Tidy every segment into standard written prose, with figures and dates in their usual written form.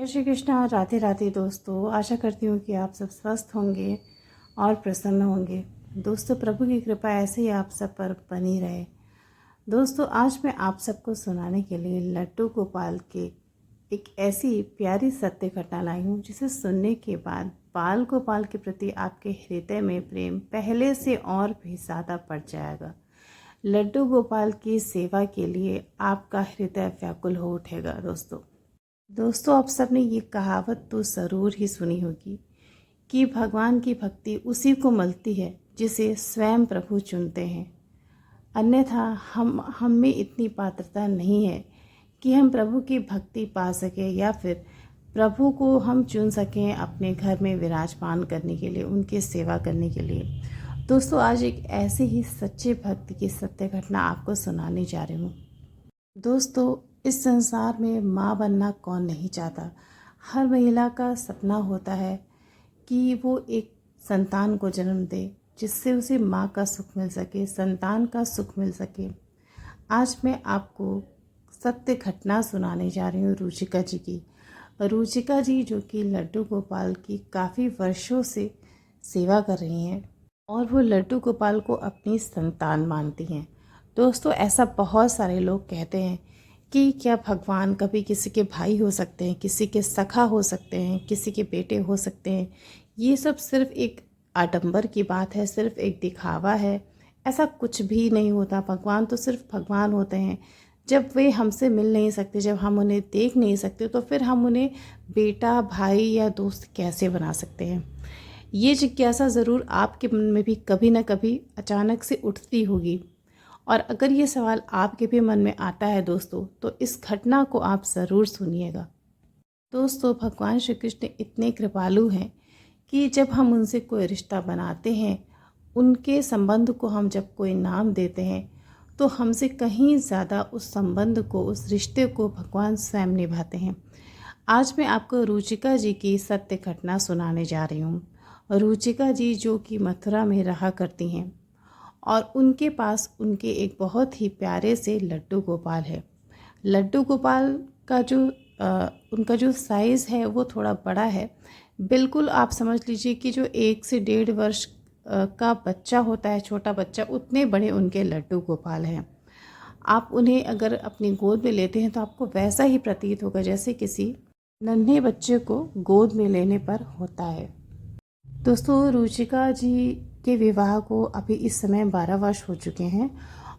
जय श्री कृष्णा। राधे राधे दोस्तों, आशा करती हूँ कि आप सब स्वस्थ होंगे और प्रसन्न होंगे। दोस्तों, प्रभु की कृपा ऐसे ही आप सब पर बनी रहे। दोस्तों, आज मैं आप सबको सुनाने के लिए लड्डू गोपाल के एक ऐसी प्यारी सत्य घटना लाई हूँ जिसे सुनने के बाद बाल गोपाल के प्रति आपके हृदय में प्रेम पहले से और भी ज़्यादा बढ़ जाएगा। लड्डू गोपाल की सेवा के लिए आपका हृदय व्याकुल हो उठेगा। दोस्तों, आप सब ने ये कहावत तो ज़रूर ही सुनी होगी कि भगवान की भक्ति उसी को मिलती है जिसे स्वयं प्रभु चुनते हैं। अन्यथा हम में इतनी पात्रता नहीं है कि हम प्रभु की भक्ति पा सकें या फिर प्रभु को हम चुन सकें अपने घर में विराजमान करने के लिए, उनकी सेवा करने के लिए। दोस्तों, आज एक ऐसे ही सच्चे भक्त की सत्य घटना आपको सुनाने जा रही हूँ। दोस्तों, इस संसार में माँ बनना कौन नहीं चाहता। हर महिला का सपना होता है कि वो एक संतान को जन्म दे जिससे उसे माँ का सुख मिल सके, संतान का सुख मिल सके। आज मैं आपको सत्य घटना सुनाने जा रही हूँ रुचिका जी की। रुचिका जी जो कि लड्डू गोपाल की काफ़ी वर्षों से सेवा कर रही हैं और वो लड्डू गोपाल को अपनी संतान मानती हैं। दोस्तों, ऐसा बहुत सारे लोग कहते हैं कि क्या भगवान कभी किसी के भाई हो सकते हैं, किसी के सखा हो सकते हैं, किसी के बेटे हो सकते हैं। ये सब सिर्फ एक आडंबर की बात है, सिर्फ एक दिखावा है। ऐसा कुछ भी नहीं होता। भगवान तो सिर्फ भगवान होते हैं। जब वे हमसे मिल नहीं सकते, जब हम उन्हें देख नहीं सकते, तो फिर हम उन्हें बेटा, भाई या दोस्त कैसे बना सकते हैं। ये जिज्ञासा ज़रूर आपके मन में भी कभी ना कभी अचानक से उठती होगी। और अगर ये सवाल आपके भी मन में आता है दोस्तों, तो इस घटना को आप ज़रूर सुनिएगा। दोस्तों, भगवान श्री कृष्ण इतने कृपालु हैं कि जब हम उनसे कोई रिश्ता बनाते हैं, उनके संबंध को हम जब कोई नाम देते हैं, तो हमसे कहीं ज़्यादा उस संबंध को, उस रिश्ते को भगवान स्वयं निभाते हैं। आज मैं आपको रुचिका जी की सत्य घटना सुनाने जा रही हूँ। रुचिका जी जो कि मथुरा में रहा करती हैं और उनके पास उनके एक बहुत ही प्यारे से लड्डू गोपाल है। लड्डू गोपाल का जो उनका जो साइज़ है वो थोड़ा बड़ा है। बिल्कुल आप समझ लीजिए कि जो 1 से 1.5 वर्ष का बच्चा होता है, छोटा बच्चा, उतने बड़े उनके लड्डू गोपाल हैं। आप उन्हें अगर अपनी गोद में लेते हैं तो आपको वैसा ही प्रतीत होगा जैसे किसी नन्हे बच्चे को गोद में लेने पर होता है। दोस्तों, रुचिका जी के विवाह को अभी इस समय 12 वर्ष हो चुके हैं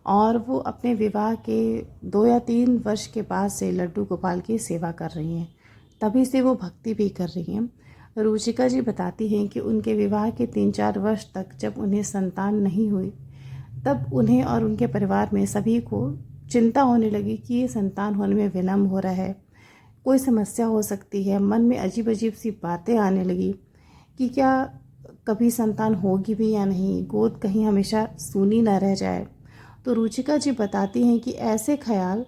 और वो अपने विवाह के 2 या 3 वर्ष के बाद से लड्डू गोपाल की सेवा कर रही हैं। तभी से वो भक्ति भी कर रही हैं। रुचिका जी बताती हैं कि उनके विवाह के 3-4 वर्ष तक जब उन्हें संतान नहीं हुई, तब उन्हें और उनके परिवार में सभी को चिंता होने लगी कि ये संतान होने में विलम्ब हो रहा है, कोई समस्या हो सकती है। मन में अजीब अजीब सी बातें आने लगी कि क्या कभी संतान होगी भी या नहीं, गोद कहीं हमेशा सूनी ना रह जाए। तो रुचिका जी बताती हैं कि ऐसे ख्याल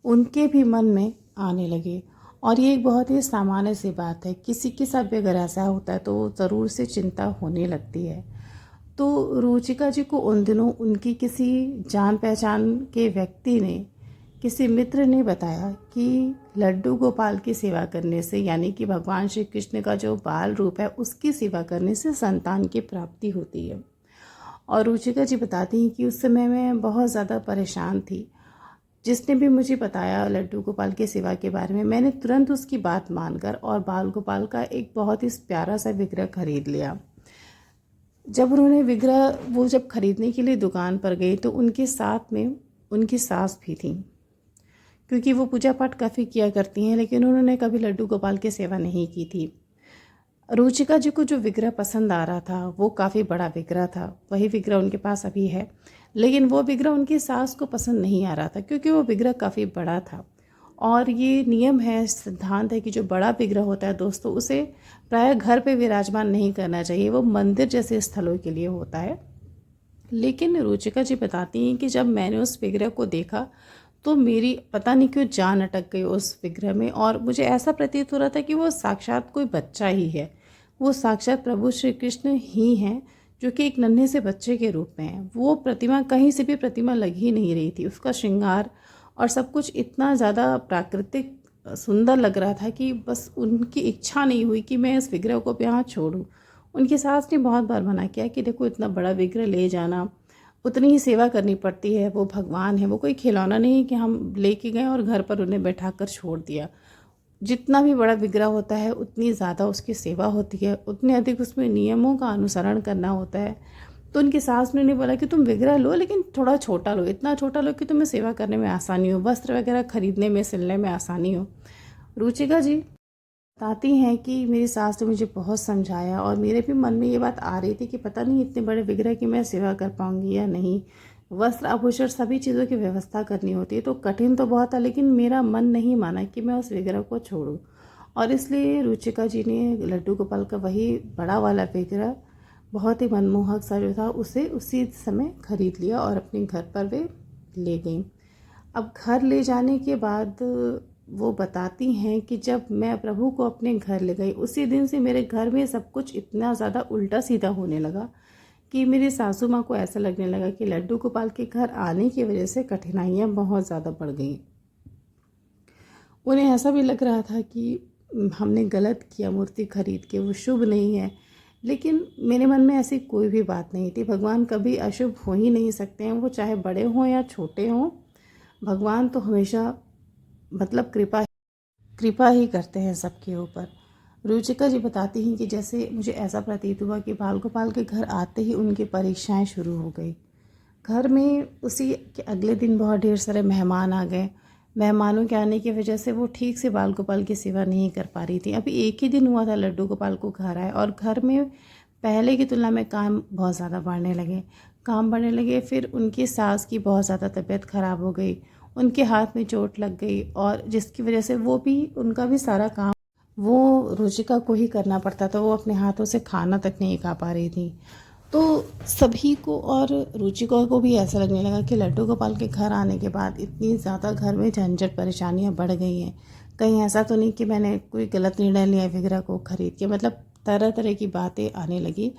उनके भी मन में आने लगे और ये एक बहुत ही सामान्य सी बात है। किसी के साथ भी अगर ऐसा होता है तो ज़रूर से चिंता होने लगती है। तो रुचिका जी को उन दिनों उनकी किसी जान पहचान के व्यक्ति ने, किसी मित्र ने बताया कि लड्डू गोपाल की सेवा करने से, यानी कि भगवान श्री कृष्ण का जो बाल रूप है उसकी सेवा करने से संतान की प्राप्ति होती है। और रुचिका जी बताती हैं कि उस समय मैं बहुत ज़्यादा परेशान थी। जिसने भी मुझे बताया लड्डू गोपाल की सेवा के बारे में, मैंने तुरंत उसकी बात मानकर और बाल गोपाल का एक बहुत ही प्यारा सा विग्रह खरीद लिया। जब उन्होंने विग्रह वो जब खरीदने के लिए दुकान पर गई तो उनके साथ में उनकी सास भी थी, क्योंकि वो पूजा पाठ काफ़ी किया करती हैं, लेकिन उन्होंने कभी लड्डू गोपाल की सेवा नहीं की थी। रुचिका जी को जो विग्रह पसंद आ रहा था वो काफ़ी बड़ा विग्रह था। वही विग्रह उनके पास अभी है, लेकिन वो विग्रह उनकी सास को पसंद नहीं आ रहा था क्योंकि वो विग्रह काफ़ी बड़ा था। और ये नियम है, सिद्धांत है कि जो बड़ा विग्रह होता है दोस्तों, उसे प्रायः घर पे विराजमान नहीं करना चाहिए। वो मंदिर जैसे स्थलों के लिए होता है। लेकिन रुचिका जी बताती हैं कि जब मैंने उस विग्रह को देखा तो मेरी पता नहीं क्यों जान अटक गई उस विग्रह में और मुझे ऐसा प्रतीत हो रहा था कि वो साक्षात कोई बच्चा ही है। वो साक्षात प्रभु श्री कृष्ण ही हैं जो कि एक नन्हे से बच्चे के रूप में है। वो प्रतिमा कहीं से भी प्रतिमा लग ही नहीं रही थी। उसका श्रृंगार और सब कुछ इतना ज़्यादा प्राकृतिक सुंदर लग रहा था कि बस उनकी इच्छा नहीं हुई कि मैं इस विग्रह को यहाँ छोड़ूं। उनकी सास ने बहुत बार मना किया कि देखो इतना बड़ा विग्रह ले जाना, उतनी ही सेवा करनी पड़ती है, वो भगवान है, वो कोई खिलौना नहीं कि हम लेके गए और घर पर उन्हें बैठा कर छोड़ दिया। जितना भी बड़ा विग्रह होता है उतनी ज़्यादा उसकी सेवा होती है, उतने अधिक उसमें नियमों का अनुसरण करना होता है। तो उनकी सास ने बोला कि तुम विग्रह लो लेकिन थोड़ा छोटा लो, इतना छोटा लो कि तुम्हें सेवा करने में आसानी हो, वस्त्र वगैरह खरीदने में सिलने में आसानी हो। रुचिका जी बताती हैं कि मेरी सास ने मुझे बहुत समझाया और मेरे भी मन में ये बात आ रही थी कि पता नहीं इतने बड़े विग्रह की मैं सेवा कर पाऊंगी या नहीं। वस्त्र आभूषण सभी चीज़ों की व्यवस्था करनी होती है, तो कठिन तो बहुत था, लेकिन मेरा मन नहीं माना कि मैं उस विग्रह को छोड़ूं। और इसलिए रुचिका जी ने लड्डू गोपाल का वही बड़ा वाला विग्रह, बहुत ही मनमोहक सा जो था, उसे उसी समय खरीद लिया और अपने घर पर वे ले गई। अब घर ले जाने के बाद वो बताती हैं कि जब मैं प्रभु को अपने घर ले गई, उसी दिन से मेरे घर में सब कुछ इतना ज़्यादा उल्टा सीधा होने लगा कि मेरी सासू माँ को ऐसा लगने लगा कि लड्डू गोपाल के घर आने की वजह से कठिनाइयाँ बहुत ज़्यादा बढ़ गई। उन्हें ऐसा भी लग रहा था कि हमने गलत किया मूर्ति खरीद के, वो शुभ नहीं है। लेकिन मेरे मन में ऐसी कोई भी बात नहीं थी। भगवान कभी अशुभ हो ही नहीं सकते हैं, वो चाहे बड़े हों या छोटे हों। भगवान तो हमेशा मतलब कृपा ही करते हैं सबके ऊपर। रुचिका जी बताती हैं कि जैसे मुझे ऐसा प्रतीत हुआ कि बाल गोपाल के घर आते ही उनकी परीक्षाएं शुरू हो गई। घर में उसी के अगले दिन बहुत ढेर सारे मेहमान आ गए। मेहमानों के आने की वजह से वो ठीक से बाल गोपाल की सेवा नहीं कर पा रही थी। अभी एक ही दिन हुआ था लड्डू गोपाल को घर आए और घर में पहले की तुलना में काम बहुत ज़्यादा बढ़ने लगे। फिर उनकी सास की बहुत ज़्यादा तबीयत ख़राब हो गई, उनके हाथ में चोट लग गई और जिसकी वजह से उनका भी सारा काम वो रुचिका को ही करना पड़ता था। वो अपने हाथों से खाना तक नहीं खा पा रही थी। तो सभी को और रुचिका को भी ऐसा लगने लगा कि लड्डू गोपाल के घर आने के बाद इतनी ज़्यादा घर में झंझट परेशानियां बढ़ गई हैं, कहीं ऐसा तो नहीं कि मैंने कोई गलत निर्णय लिया विग्रह को खरीद के। मतलब तरह तरह की बातें आने लगी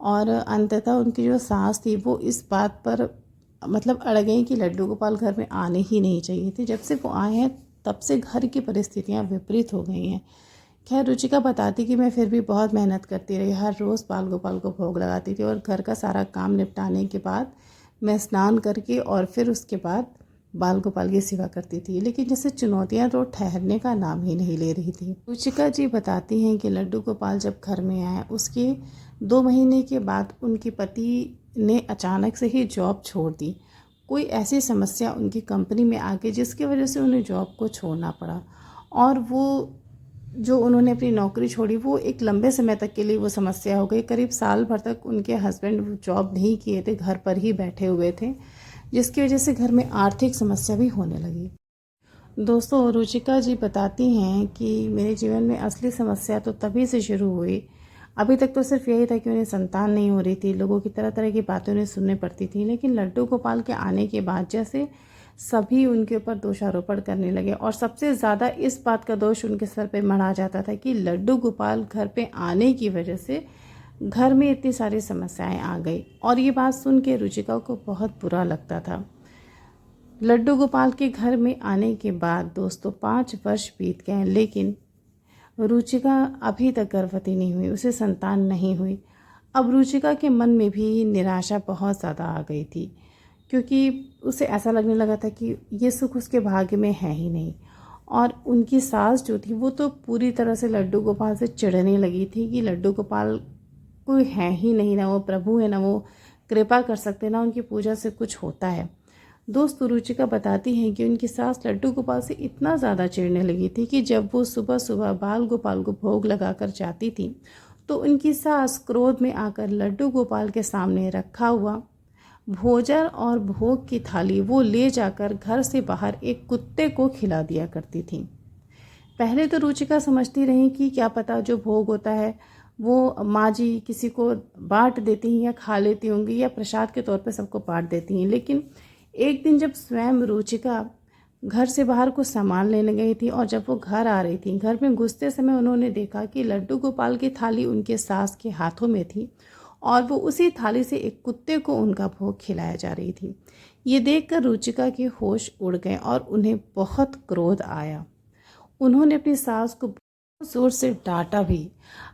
और अंततः उनकी जो सास थी वो इस बात पर मतलब अड़ गई कि लड्डू गोपाल घर में आने ही नहीं चाहिए थे। जब से वो आए हैं तब से घर की परिस्थितियाँ विपरीत हो गई हैं। खैर रुचिका बताती कि मैं फिर भी बहुत मेहनत करती रही, हर रोज़ बाल गोपाल को भोग लगाती थी और घर का सारा काम निपटाने के बाद मैं स्नान करके और फिर उसके बाद बाल गोपाल की सेवा करती थी। लेकिन जैसे चुनौतियां तो ठहरने का नाम ही नहीं ले रही थी। रुचिका जी बताती हैं कि लड्डू गोपाल जब घर में आए उसके 2 महीने के बाद उनके पति ने अचानक से ही जॉब छोड़ दी। कोई ऐसी समस्या उनकी कंपनी में आ गई जिसकी वजह से उन्हें जॉब को छोड़ना पड़ा और वो जो उन्होंने अपनी नौकरी छोड़ी वो एक लंबे समय तक के लिए वो समस्या हो गई। करीब साल भर तक उनके हस्बैंड जॉब नहीं किए थे, घर पर ही बैठे हुए थे, जिसकी वजह से घर में आर्थिक समस्या भी होने लगी। दोस्तों रुचिका जी बताती हैं कि मेरे जीवन में असली समस्या तो तभी से शुरू हुई। अभी तक तो सिर्फ यही था कि उन्हें संतान नहीं हो रही थी, लोगों की तरह तरह की बातें उन्हें सुननी पड़ती थी। लेकिन लड्डू गोपाल के आने के बाद जैसे सभी उनके ऊपर दोषारोपण करने लगे और सबसे ज़्यादा इस बात का दोष उनके सर पे मढ़ा जाता था कि लड्डू गोपाल घर पे आने की वजह से घर में इतनी सारी समस्याएं आ गई। और ये बात सुन के रुचिका को बहुत बुरा लगता था। लड्डू गोपाल के घर में आने के बाद दोस्तों 5 वर्ष बीत गए, लेकिन रुचिका अभी तक गर्भवती नहीं हुई, उसे संतान नहीं हुई। अब रुचिका के मन में भी निराशा बहुत ज़्यादा आ गई थी, क्योंकि उसे ऐसा लगने लगा था कि ये सुख उसके भाग्य में है ही नहीं। और उनकी सास जो थी वो तो पूरी तरह से लड्डू गोपाल से चिढ़ने लगी थी कि लड्डू गोपाल कोई है ही नहीं, ना वो प्रभु है, ना वो कृपा कर सकते, ना उनकी पूजा से कुछ होता है। दोस्त रुचिका बताती हैं कि उनकी सास लड्डू गोपाल से इतना ज़्यादा चिढ़ने लगी थी कि जब वो सुबह सुबह बाल गोपाल को भोग लगाकर जाती थी तो उनकी सास क्रोध में आकर लड्डू गोपाल के सामने रखा हुआ भोजन और भोग की थाली वो ले जाकर घर से बाहर एक कुत्ते को खिला दिया करती थी। पहले तो रुचिका समझती रही कि क्या पता जो भोग होता है वो माँ जी किसी को बांट देती हैं या खा लेती होंगी या प्रसाद के तौर पर सबको बांट देती हैं। लेकिन एक दिन जब स्वयं रुचिका घर से बाहर कुछ सामान लेने गई थी और जब वो घर आ रही थी, घर में घुसते समय उन्होंने देखा कि लड्डू गोपाल की थाली उनके सास के हाथों में थी और वो उसी थाली से एक कुत्ते को उनका भोग खिलाया जा रही थी। ये देखकर रुचिका के होश उड़ गए और उन्हें बहुत क्रोध आया। उन्होंने अपनी सास को बहुत ज़ोर से डांटा भी।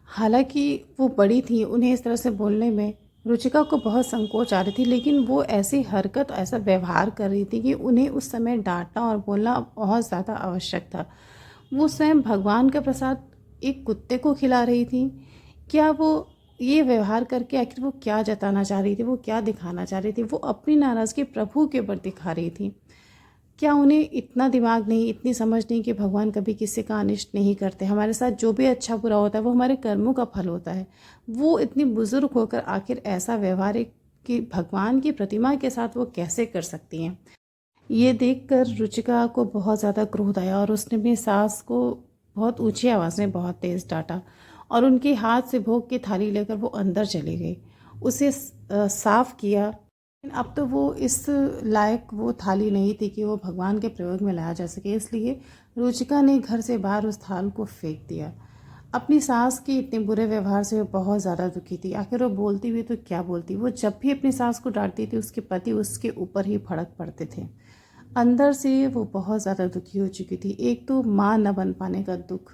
हालांकि वो बड़ी थी, उन्हें इस तरह से बोलने में रुचिका को बहुत संकोच आ रही थी, लेकिन वो ऐसी हरकत, ऐसा व्यवहार कर रही थी कि उन्हें उस समय डांटना और बोलना बहुत ज़्यादा आवश्यक था। वो स्वयं भगवान का प्रसाद एक कुत्ते को खिला रही थी। क्या वो ये व्यवहार करके आखिर वो क्या जताना चाह रही थी, वो क्या दिखाना चाह रही थी? वो अपनी नाराज़गी प्रभु के ऊपर दिखा रही थी। क्या उन्हें इतना दिमाग नहीं, इतनी समझ नहीं कि भगवान कभी किसी का अनिष्ट नहीं करते? हमारे साथ जो भी अच्छा बुरा होता है वो हमारे कर्मों का फल होता है। वो इतनी बुजुर्ग होकर आखिर ऐसा व्यवहार एक कि भगवान की प्रतिमा के साथ वो कैसे कर सकती हैं? ये देखकर रुचिका को बहुत ज़्यादा क्रोध आया और उसने अपनी सास को बहुत ऊंची आवाज़ में बहुत तेज़ डांटा और उनके हाथ से भोग की थाली लेकर वो अंदर चली गई। उसे साफ किया। लेकिन अब तो वो इस लायक वो थाली नहीं थी कि वो भगवान के प्रयोग में लाया जा सके, इसलिए रुचिका ने घर से बाहर उस थाल को फेंक दिया। अपनी सास के इतने बुरे व्यवहार से वो बहुत ज़्यादा दुखी थी। आखिर वो बोलती भी तो क्या बोलती? वो जब भी अपनी सास को डांटती थी उसके पति उसके ऊपर ही भड़क पड़ते थे। अंदर से वो बहुत ज़्यादा दुखी हो चुकी थी। एक तो माँ न बन पाने का दुख,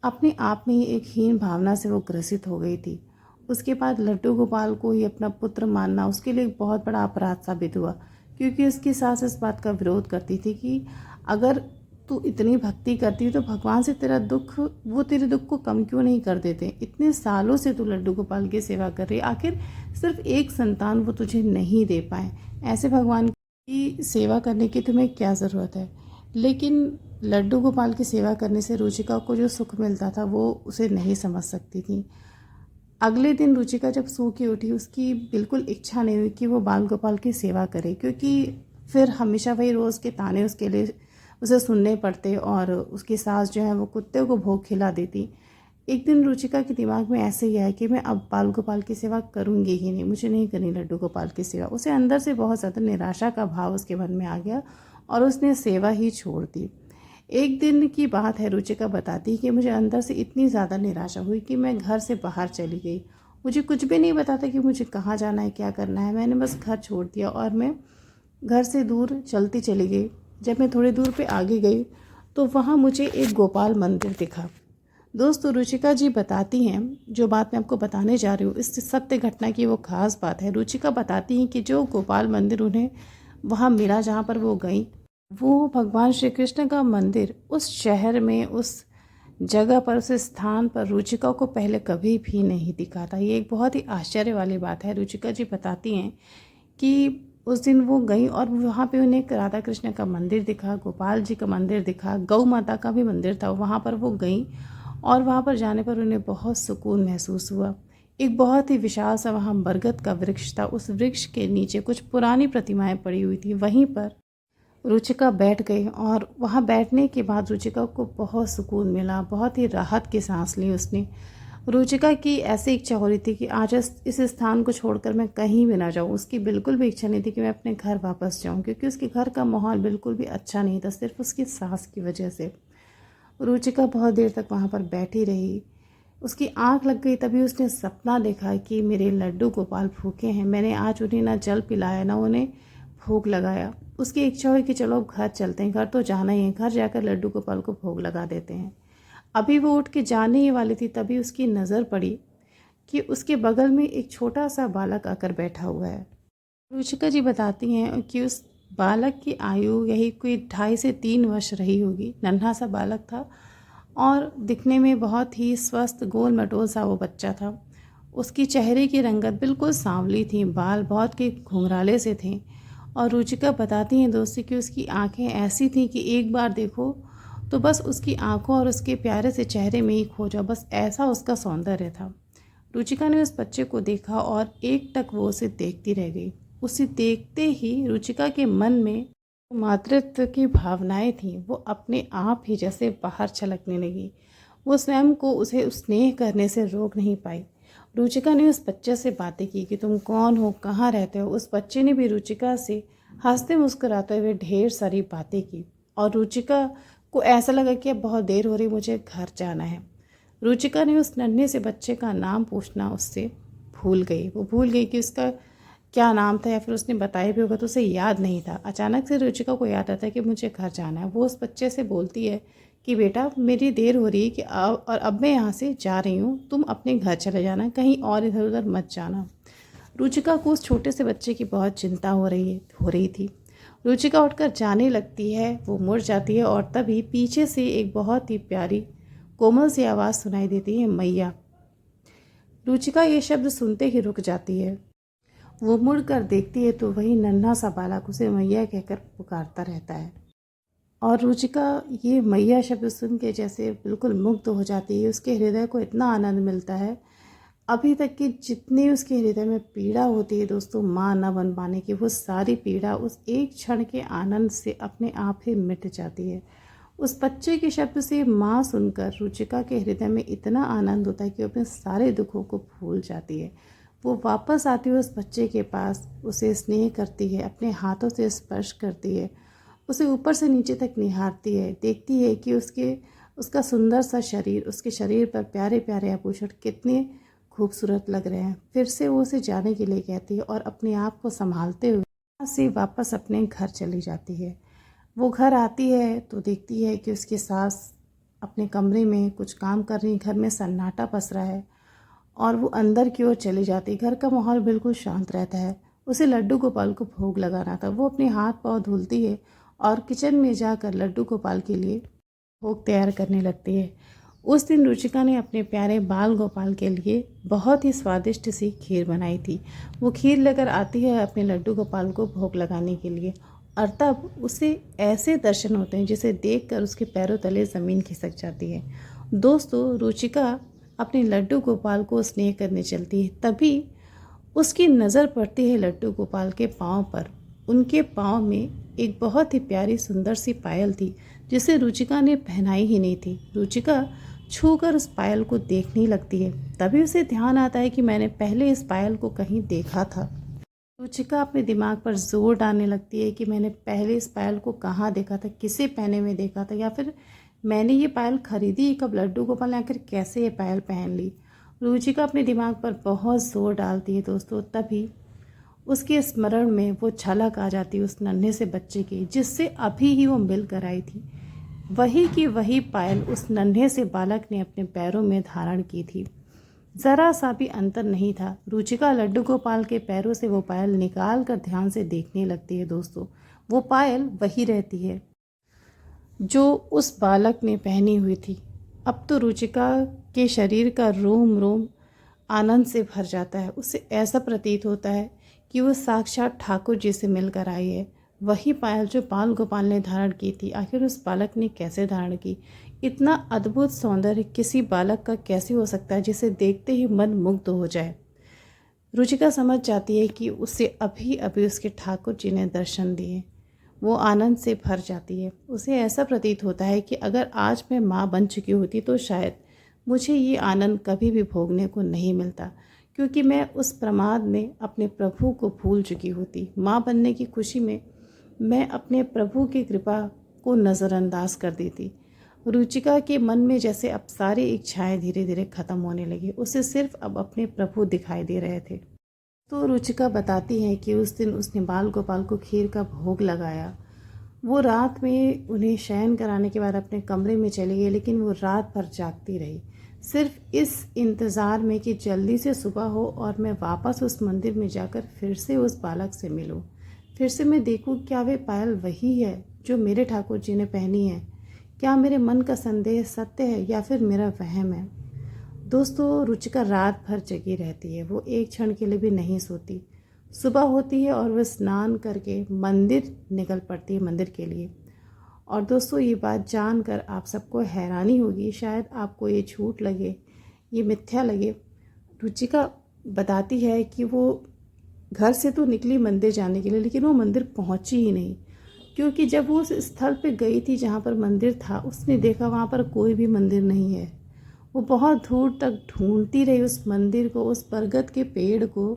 अपने आप में ही एक हीन भावना से वो ग्रसित हो गई थी। उसके बाद लड्डू गोपाल को ही अपना पुत्र मानना उसके लिए एक बहुत बड़ा अपराध साबित हुआ, क्योंकि उसकी सास इस बात का विरोध करती थी कि अगर तू इतनी भक्ति करती तो भगवान से तेरा दुख, वो तेरे दुख को कम क्यों नहीं कर देते? इतने सालों से तू लड्डू गोपाल की सेवा कर रही, आखिर सिर्फ एक संतान वो तुझे नहीं दे पाए, ऐसे भगवान की सेवा करने की तुम्हें क्या ज़रूरत है? लेकिन लड्डू गोपाल की सेवा करने से रुचिका को जो सुख मिलता था वो उसे नहीं समझ सकती थी। अगले दिन रुचिका जब सो के उठी, उसकी बिल्कुल इच्छा नहीं हुई कि वो बाल गोपाल की सेवा करे, क्योंकि फिर हमेशा वही रोज़ के ताने उसके लिए उसे सुनने पड़ते और उसकी सास जो है वो कुत्ते को भोग खिला देती। एक दिन रुचिका के दिमाग में ऐसे ही आया कि मैं अब बाल गोपाल की सेवा करूँगी ही नहीं, मुझे नहीं करनी लड्डू गोपाल की सेवा। उसे अंदर से बहुत ज़्यादा निराशा का भाव उसके मन में आ गया और उसने सेवा ही छोड़ दी। एक दिन की बात है, रुचिका बताती कि मुझे अंदर से इतनी ज़्यादा निराशा हुई कि मैं घर से बाहर चली गई। मुझे कुछ भी नहीं पता था कि मुझे कहाँ जाना है, क्या करना है। मैंने बस घर छोड़ दिया और मैं घर से दूर चलती चली गई। जब मैं थोड़ी दूर पे आगे गई तो वहाँ मुझे एक गोपाल मंदिर दिखा। दोस्तों, रुचिका जी बताती हैं, जो बात मैं आपको बताने जा रही हूँ इस सत्य घटना की वो खास बात है। रुचिका बताती हैं कि जो गोपाल मंदिर उन्हें वहाँ मिला जहाँ पर वो गई, वो भगवान श्री कृष्ण का मंदिर उस शहर में, उस जगह पर, उस स्थान पर रुचिका को पहले कभी भी नहीं दिखा था। ये एक बहुत ही आश्चर्य वाली बात है। रुचिका जी बताती हैं कि उस दिन वो गई और वहाँ पे उन्हें एक राधा कृष्ण का मंदिर दिखा, गोपाल जी का मंदिर दिखा, गौ माता का भी मंदिर था। वहाँ पर वो गई और वहाँ पर जाने पर उन्हें बहुत सुकून महसूस हुआ। एक बहुत ही विशाल सा वहाँ बरगद का वृक्ष था। उस वृक्ष के नीचे कुछ पुरानी प्रतिमाएं पड़ी हुई थी। वहीं पर रुचिका बैठ गई और वहाँ बैठने के बाद रुचिका को बहुत सुकून मिला, बहुत ही राहत की सांस ली उसने। रुचिका की ऐसी इच्छा हो रही थी कि आज इस स्थान को छोड़कर मैं कहीं भी ना जाऊँ। उसकी बिल्कुल भी इच्छा नहीं थी कि मैं अपने घर वापस जाऊँ, क्योंकि उसके घर का माहौल बिल्कुल भी अच्छा नहीं था, सिर्फ उसकी सास की वजह से। रुचिका बहुत देर तक वहाँ पर बैठी रही। उसकी आंख लग गई, तभी उसने सपना देखा कि मेरे लड्डू गोपाल भूखे हैं, मैंने आज उन्हें ना जल पिलाया ना उन्हें भोग लगाया। उसकी इच्छा हुई कि चलो अब घर चलते हैं, घर तो जाना ही है, घर जाकर लड्डू गोपाल को भोग लगा देते हैं। अभी वो उठ के जाने ही वाली थी, तभी उसकी नज़र पड़ी कि उसके बगल में एक छोटा सा बालक आकर बैठा हुआ है। रुचिका जी बताती हैं कि उस बालक की आयु यही कोई 2.5 से 3 वर्ष रही होगी। नन्हा सा बालक था और दिखने में बहुत ही स्वस्थ, गोल मटोल सा वो बच्चा था। उसकी चेहरे की रंगत बिल्कुल सांवली थी, बाल बहुत के घुंघराले से थे। और रुचिका बताती हैं दोस्ती कि उसकी आंखें ऐसी थीं कि एक बार देखो तो बस उसकी आंखों और उसके प्यारे से चेहरे में ही खो जाओ, बस ऐसा उसका सौंदर्य था। रुचिका ने उस बच्चे को देखा और एक टक वो उसे देखती रह गई। उसे देखते ही रुचिका के मन में मातृत्व की भावनाएं थीं, वो अपने आप ही जैसे बाहर छलकने लगी। वो स्वयं को उसे स्नेह करने से रोक नहीं पाई। रुचिका ने उस बच्चे से बातें की कि तुम कौन हो, कहाँ रहते हो। उस बच्चे ने भी रुचिका से हंसते मुस्कुराते हुए ढेर सारी बातें की और रुचिका को ऐसा लगा कि अब बहुत देर हो रही, मुझे घर जाना है। रुचिका ने उस नन्हे से बच्चे का नाम पूछना उससे भूल गई। वो भूल गई कि उसका क्या नाम था, या फिर उसने बताया भी होगा तो उसे याद नहीं था। अचानक से रुचिका को याद आता है कि मुझे घर जाना है। वो उस बच्चे से बोलती है कि बेटा मेरी देर हो रही है कि और अब मैं यहाँ से जा रही हूँ, तुम अपने घर चले जाना, कहीं और इधर उधर मत जाना। रुचिका को उस छोटे से बच्चे की बहुत चिंता हो रही थी। रुचिका उठकर जाने लगती है, वो मुड़ जाती है और तभी पीछे से एक बहुत ही प्यारी कोमल सी आवाज़ सुनाई देती है, मैया। रुचिका ये शब्द सुनते ही रुक जाती है। वो मुड़ कर देखती है तो वही नन्हा सा बालक उसे मैया कहकर पुकारता रहता है। और रुचिका ये मैया शब्द सुन के जैसे बिल्कुल मुग्ध हो जाती है। उसके हृदय को इतना आनंद मिलता है, अभी तक की जितनी उसके हृदय में पीड़ा होती है दोस्तों माँ न बन पाने की, वो सारी पीड़ा उस एक क्षण के आनंद से अपने आप ही मिट जाती है। उस बच्चे के शब्द से माँ सुनकर रुचिका के हृदय में इतना आनंद होता है कि वो अपने सारे दुखों को भूल जाती है। वो वापस आती है उस बच्चे के पास, उसे स्नेह करती है, अपने हाथों से स्पर्श करती है, उसे ऊपर से नीचे तक निहारती है, देखती है कि उसका सुंदर सा शरीर, उसके शरीर पर प्यारे प्यारे आभूषण कितने खूबसूरत लग रहे हैं। फिर से वो उसे जाने के लिए कहती है और अपने आप को संभालते हुए वहाँ से वापस अपने घर चली जाती है। वो घर आती है तो देखती है कि उसकी सास अपने कमरे में कुछ काम कर रही, घर में सन्नाटा पस रहा है और वो अंदर की ओर चली जाती है। घर का माहौल बिल्कुल शांत रहता है। उसे लड्डू गोपाल को भोग लगाना था। वो अपने हाथ पाँव धुलती है और किचन में जाकर लड्डू गोपाल के लिए भोग तैयार करने लगती है। उस दिन रुचिका ने अपने प्यारे बाल गोपाल के लिए बहुत ही स्वादिष्ट सी खीर बनाई थी। वो खीर लेकर आती है अपने लड्डू गोपाल को भोग लगाने के लिए और तब उसे ऐसे दर्शन होते हैं जिसे देखकर उसके पैरों तले ज़मीन खिसक जाती है। दोस्तों रुचिका अपने लड्डू गोपाल को स्नेह करने चलती है, तभी उसकी नज़र पड़ती है लड्डू गोपाल के पाँव पर। उनके पाँव में एक बहुत ही प्यारी सुंदर सी पायल थी जिसे रुचिका ने पहनाई ही नहीं थी। रुचिका छूकर उस पायल को देखने लगती है, तभी उसे ध्यान आता है कि मैंने पहले इस पायल को कहीं देखा था। रुचिका अपने दिमाग पर जोर डालने लगती है कि मैंने पहले इस पायल को कहाँ देखा था, किसे पहने में देखा था, या फिर मैंने ये पायल खरीदी कब, लड्डू गोपाल ने आकर कैसे ये पायल पहन ली। रुचिका अपने दिमाग पर बहुत जोर डालती है दोस्तों, तभी उसके स्मरण में वो झलक आ जाती है उस नन्हे से बच्चे की जिससे अभी ही वो मिल कर आई थी। वही की वही पायल उस नन्हे से बालक ने अपने पैरों में धारण की थी। ज़रा सा भी अंतर नहीं था। रुचिका लड्डू गोपाल के पैरों से वो पायल निकाल कर ध्यान से देखने लगती है दोस्तों। वो पायल वही रहती है जो उस बालक ने पहनी हुई थी। अब तो रुचिका के शरीर का रोम रोम आनंद से भर जाता है। उसे ऐसा प्रतीत होता है कि वो साक्षात ठाकुर जी से मिलकर आई है। वही पायल जो बाल गोपाल ने धारण की थी, आखिर उस बालक ने कैसे धारण की। इतना अद्भुत सौंदर्य किसी बालक का कैसे हो सकता है जिसे देखते ही मन मुग्ध हो जाए। रुचिका समझ जाती है कि उसे अभी अभी उसके ठाकुर जी ने दर्शन दिए। वो आनंद से भर जाती है। उसे ऐसा प्रतीत होता है कि अगर आज मैं माँ बन चुकी होती तो शायद मुझे ये आनंद कभी भी भोगने को नहीं मिलता, क्योंकि मैं उस प्रमाद में अपने प्रभु को भूल चुकी होती। माँ बनने की खुशी में मैं अपने प्रभु की कृपा को नज़रअंदाज कर देती। रुचिका के मन में जैसे अब सारी इच्छाएं धीरे धीरे ख़त्म होने लगी। उसे सिर्फ अब अपने प्रभु दिखाई दे रहे थे। तो रुचिका बताती है कि उस दिन उसने बाल गोपाल को खीर का भोग लगाया। वो रात में उन्हें शयन कराने के बाद अपने कमरे में चली गई, लेकिन वो रात भर जागती रही, सिर्फ इस इंतज़ार में कि जल्दी से सुबह हो और मैं वापस उस मंदिर में जाकर फिर से उस बालक से मिलूं। फिर से मैं देखूं क्या वे पायल वही है जो मेरे ठाकुर जी ने पहनी है। क्या मेरे मन का संदेह सत्य है या फिर मेरा वहम है। दोस्तों रुचिका रात भर जगी रहती है। वो एक क्षण के लिए भी नहीं सोती। सुबह होती है और वह स्नान करके मंदिर निकल पड़ती है, मंदिर के लिए। और दोस्तों ये बात जानकर आप सबको हैरानी होगी, शायद आपको ये झूठ लगे, ये मिथ्या लगे। रुचिका बताती है कि वो घर से तो निकली मंदिर जाने के लिए, लेकिन वो मंदिर पहुंची ही नहीं, क्योंकि जब वो उस स्थल पे गई थी जहाँ पर मंदिर था, उसने देखा वहाँ पर कोई भी मंदिर नहीं है। वो बहुत दूर तक ढूंढती रही उस मंदिर को, उस बरगद के पेड़ को,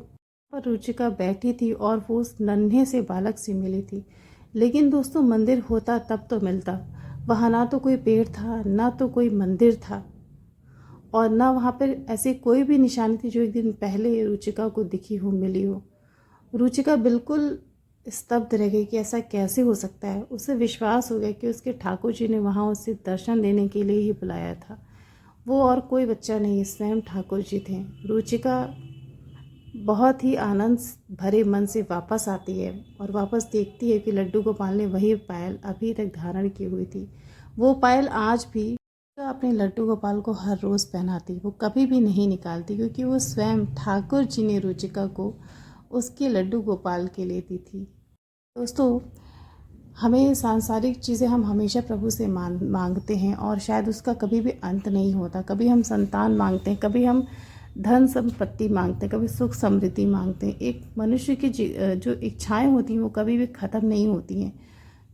पर रुचिका बैठी थी और वो उस नन्हे से बालक से मिली थी। लेकिन दोस्तों मंदिर होता तब तो मिलता, वहाँ ना तो कोई पेड़ था, ना तो कोई मंदिर था, और ना वहाँ पर ऐसी कोई भी निशानी थी जो एक दिन पहले रुचिका को दिखी हो, मिली हो। रुचिका बिल्कुल स्तब्ध रह गई कि ऐसा कैसे हो सकता है। उसे विश्वास हो गया कि उसके ठाकुर जी ने वहाँ उसे दर्शन देने के लिए ही बुलाया था। वो और कोई बच्चा नहीं, स्वयं ठाकुर जी थे। रुचिका बहुत ही आनंद भरे मन से वापस आती है और वापस देखती है कि लड्डू गोपाल ने वही पायल अभी तक धारण की हुई थी। वो पायल आज भी अपने लड्डू गोपाल को हर रोज़ पहनाती, वो कभी भी नहीं निकालती, क्योंकि वो स्वयं ठाकुर जी ने रुचिका को उसके लड्डू गोपाल के लिए दी थी। दोस्तों, हमें सांसारिक चीज़ें हम हमेशा प्रभु से मांगते हैं और शायद उसका कभी भी अंत नहीं होता। कभी हम संतान मांगते हैं, कभी हम धन संपत्ति मांगते हैं, कभी सुख समृद्धि मांगते हैं। एक मनुष्य की जो इच्छाएं होती हैं वो कभी भी ख़त्म नहीं होती हैं,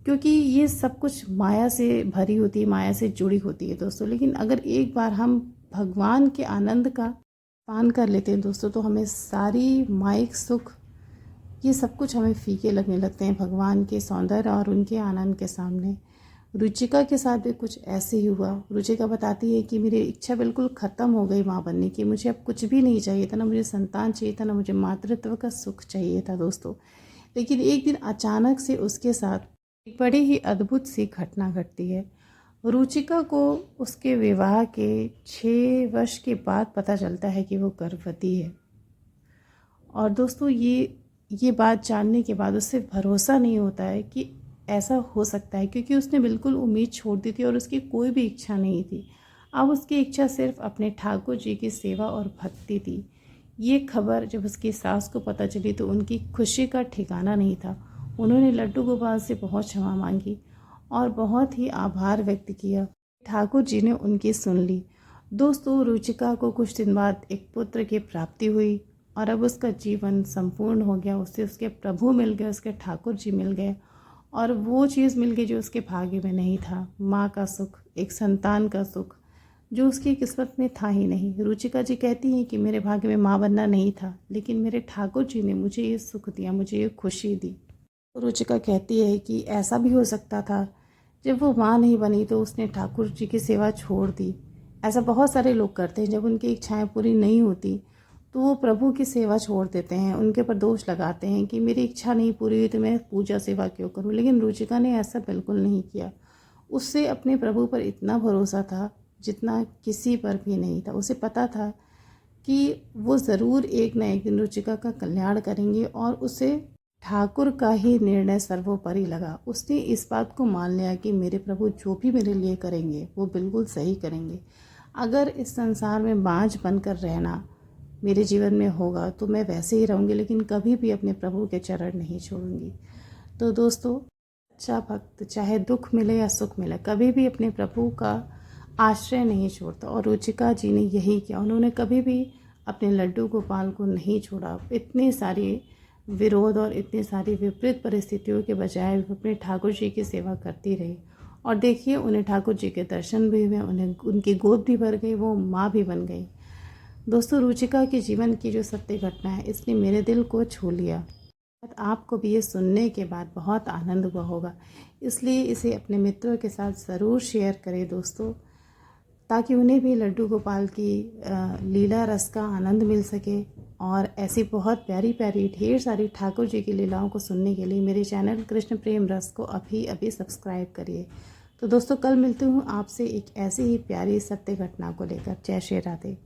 क्योंकि ये सब कुछ माया से भरी होती है, माया से जुड़ी होती है दोस्तों। लेकिन अगर एक बार हम भगवान के आनंद का पान कर लेते हैं दोस्तों, तो हमें सारी माइक सुख, ये सब कुछ हमें फीके लगने लगते हैं भगवान के सौंदर्य और उनके आनंद के सामने। रुचिका के साथ भी कुछ ऐसे ही हुआ। रुचिका बताती है कि मेरी इच्छा बिल्कुल ख़त्म हो गई माँ बनने की, मुझे अब कुछ भी नहीं चाहिए था, ना मुझे संतान चाहिए था, ना मुझे मातृत्व का सुख चाहिए था दोस्तों। लेकिन एक दिन अचानक से उसके साथ एक बड़ी ही अद्भुत सी घटना घटती है। रुचिका को उसके विवाह के 6 वर्ष के बाद पता चलता है कि वो गर्भवती है। और दोस्तों, ये बात जानने के बाद उससे भरोसा नहीं होता है कि ऐसा हो सकता है, क्योंकि उसने बिल्कुल उम्मीद छोड़ दी थी और उसकी कोई भी इच्छा नहीं थी। अब उसकी इच्छा सिर्फ अपने ठाकुर जी की सेवा और भक्ति थी। ये खबर जब उसकी सास को पता चली तो उनकी खुशी का ठिकाना नहीं था। उन्होंने लड्डू गोपाल से बहुत क्षमा मांगी और बहुत ही आभार व्यक्त किया। ठाकुर जी ने उनकी सुन ली। दोस्तों, रुचिका को कुछ दिन बाद एक पुत्र की प्राप्ति हुई और अब उसका जीवन संपूर्ण हो गया। उससे उसके प्रभु मिल गए, उसके ठाकुर जी मिल गए और वो चीज़ मिल गई जो उसके भाग्य में नहीं था, माँ का सुख, एक संतान का सुख, जो उसकी किस्मत में था ही नहीं। रुचिका जी कहती हैं कि मेरे भाग्य में माँ बनना नहीं था, लेकिन मेरे ठाकुर जी ने मुझे ये सुख दिया, मुझे ये खुशी दी। रुचिका कहती है कि ऐसा भी हो सकता था, जब वो माँ नहीं बनी तो उसने ठाकुर जी की सेवा छोड़ दी। ऐसा बहुत सारे लोग करते हैं, जब उनकी इच्छाएं पूरी नहीं होती तो वो प्रभु की सेवा छोड़ देते हैं, उनके पर दोष लगाते हैं कि मेरी इच्छा नहीं पूरी हुई तो मैं पूजा सेवा क्यों करूं। लेकिन रुचिका ने ऐसा बिल्कुल नहीं किया। उससे अपने प्रभु पर इतना भरोसा था जितना किसी पर भी नहीं था। उसे पता था कि वो ज़रूर एक न एक दिन रुचिका का कल्याण करेंगे और उसे ठाकुर का ही निर्णय सर्वोपरि लगा। उसने इस बात को मान लिया कि मेरे प्रभु जो भी मेरे लिए करेंगे वो बिल्कुल सही करेंगे। अगर इस संसार में बाँझ बनकर रहना मेरे जीवन में होगा तो मैं वैसे ही रहूँगी, लेकिन कभी भी अपने प्रभु के चरण नहीं छोड़ूंगी। तो दोस्तों, अच्छा भक्त चाहे दुख मिले या सुख मिले, कभी भी अपने प्रभु का आश्रय नहीं छोड़ता और रुचिका जी ने यही किया। उन्होंने कभी भी अपने लड्डू गोपाल को नहीं छोड़ा। इतने सारे विरोध और इतनी सारी विपरीत परिस्थितियों के बजाय अपने ठाकुर जी की सेवा करती रही और देखिए, उन्हें ठाकुर जी के दर्शन भी हुए, उन्हें उनकी गोद भी भर गई, वो माँ भी बन गई। दोस्तों, रुचिका के जीवन की जो सत्य घटना है, इसने मेरे दिल को छू लिया। आपको भी ये सुनने के बाद बहुत आनंद हुआ होगा, इसलिए इसे अपने मित्रों के साथ ज़रूर शेयर करें दोस्तों, ताकि उन्हें भी लड्डू गोपाल की लीला रस का आनंद मिल सके। और ऐसी बहुत प्यारी प्यारी ढेर सारी ठाकुर जी की लीलाओं को सुनने के लिए मेरे चैनल कृष्ण प्रेम रस को अभी अभी सब्सक्राइब करिए। तो दोस्तों, कल मिलती हूँ आपसे एक ऐसी ही प्यारी सत्य घटना को लेकर। जय श्री राधे।